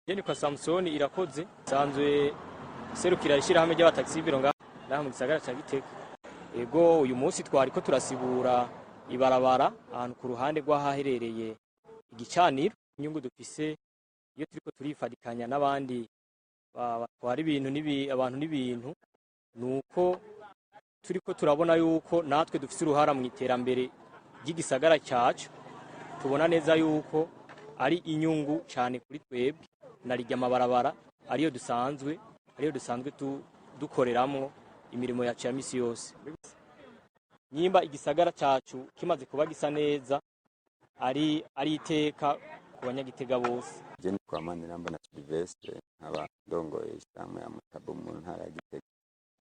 Kwa Samsoni irakoze sanzwe serukira ishirahamwe ry'abataxi bironga naho mu gisagara ca Gitega. Ego uyu munsi twariko turasibura ibarabara ahantu ku ruhande rw'ahaherereye igicaniro. Inyungu dufise iyo turiko turifadikanya n'abandi batwara ibintu abantu n'ibintu nuko turiko turabona yuko natwe dufise uruhara mu iterambere ry'igisagara cyacu. Tubona neza yuko ari inyungu cyane kuri twebwe narijya amabarabara ariyo dusanzwe dukoreramwo imirimo yacu ya misi yose. Nyimba igisagara cyacu kimaze kuba gisa neza ari iteka ku banyagitega bose. Je ni kwa Maniramba na Sylvestre nk'abandongoye ishyirahamwe ya Mutabo mu ntara ya Gitega.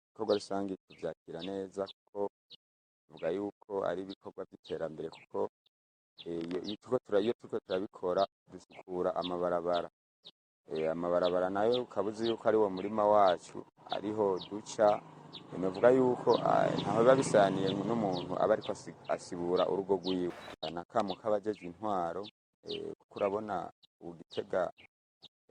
Ibikorwa rusange tuvyakira neza kuko tuvuga yuko ari ibikorwa by'iterambere kuko iyo turiko turabikora dusukura amabarabara. Amabarabara nayo ukabuze yuko ari wo murima wacu ariho duca, navuga yuko ntaho biba bisaniye n'umuntu aba ariko asibura urugo rwiwe. Nakamo k'abajeje intwaro kuko urabona Gitega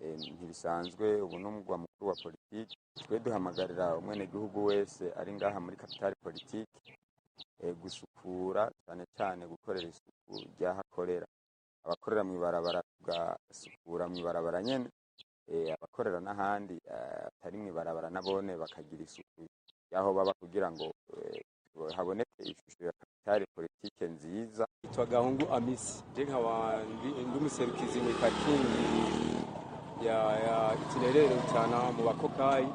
ntibisanzwe ubu n'umugwa mukuru wa politiki. Twe duhamagarira umwenegihugu wese ari ngaha muri kapitale politiki gusukura cyane cyane gukorera isuku ryahakorera. Abakorera mu ibarabara tugasukura mu ibarabara nyene, abakorera n'ahandi atari mu ibarabara nabone bakagira isuku yaho baba kugira ngo haboneke ishusho ya kapitale politike nziza. Itwa Gahungu Amisi, je nk'abandi ndumuserukizi mu parkingi ya itinerere cyana mu bakokayi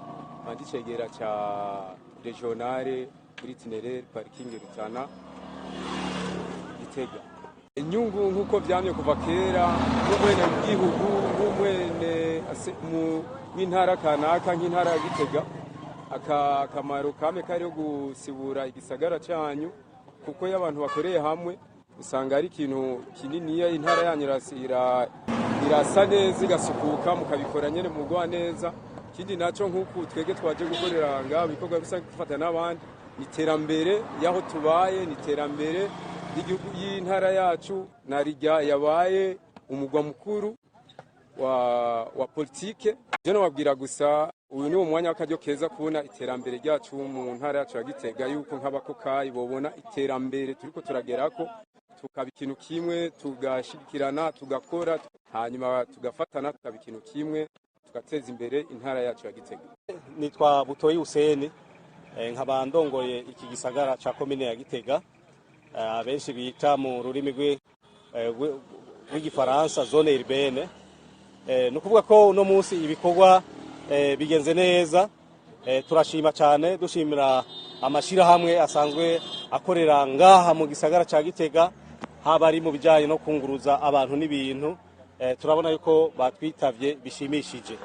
bandicegera ca regionale kuri itinerere parkingi Rutana Gitega. Inyungu nkuko vyamye kuva kera n'umwene w'igihugu n'umwene mu w'intara kanaka nk'intara ya Gitega akamaro kame kari gusibura igisagara cyanyu kuko y'abantu bakoreye hamwe usanga ari ikintu kinini ya intara yanyu irasa neza igasukuka mukabikora nyene mu gwa neza. Kindi naco nkuko twege twaje gukorera ngaho bikorwa rusange gufata n'abandi iterambere yaho tubaye ni iterambere y'igihugu y'intara yacu narijya yabaye umugwa mukuru wa politike. Je no wabwira gusa uyu ni umwanya w'akaryo keza kubona iterambere ryacu mu ntara yacu ya Gitega yuko nk'abakokayi bobona iterambere turiko turagerako tukaba ikintu kimwe tugashikirana tugakora hanyuma tugafatana tukaba ikintu kimwe tugateza imbere intara yacu ya Gitega. Nitwa Butoyi Hussein nk'abandongoye iki gisagara ca komine ya Gitega, benshi bita mu rurimi rw'igifaransa zone urbaine. Nukuvuga ko uno munsi ibikorwa bigenze neza, turashima cyane dushimira amashirahamwe asanzwe akorera ngaha mu gisagara ca Gitega, haba ari mu bijanye no kunguruza abantu n'ibintu. Turabona yuko batwitavye bishimishije,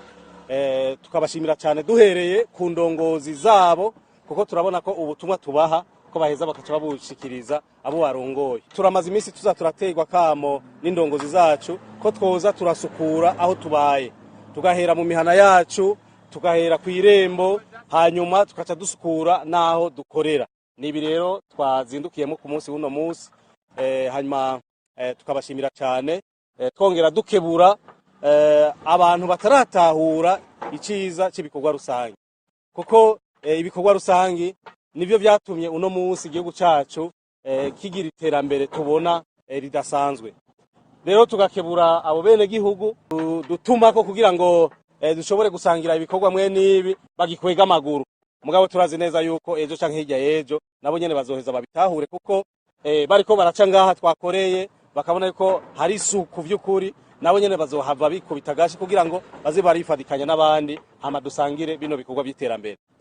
tukabashimira cyane duhereye ku ndongozi zabo kuko turabona ko ubutumwa tubaha ko baheza bakaca babushikiriza abo barongoye. Turamaze iminsi turategwa kamo n'indongozi zacu ko twoza turasukura aho tubaye, tugahera mu mihana yacu, tugahera ku irembo, hanyuma tukaca dusukura naho dukorera. Nibi rero twazindukiyemo ku munsi w'uno munsi, hanyuma tukabashimira cyane, twongera dukebura abantu bataratahura iciza cy'ibikorwa rusange kuko ibikorwa rusange nivyo vyatumye uno munsi igihugu cacu kigira iterambere tubona ridasanzwe. Rero tugakebura abo bene gihugu dutumako kugira ngo dushobore gusangira ibikorwa mwe nibi bagikwega amaguru. Mugabo turazi neza yuko ejo canke hirya yejo nabo nyene bazoheza babitahure kuko bariko baraca ngaha twakoreye bakabona yuko hari isuku vy'ukuri, nabo nyene bazohava bikubita gashi kugira ngo baze barifadikanya n'abandi hama dusangire bino bikorwa by'iterambere.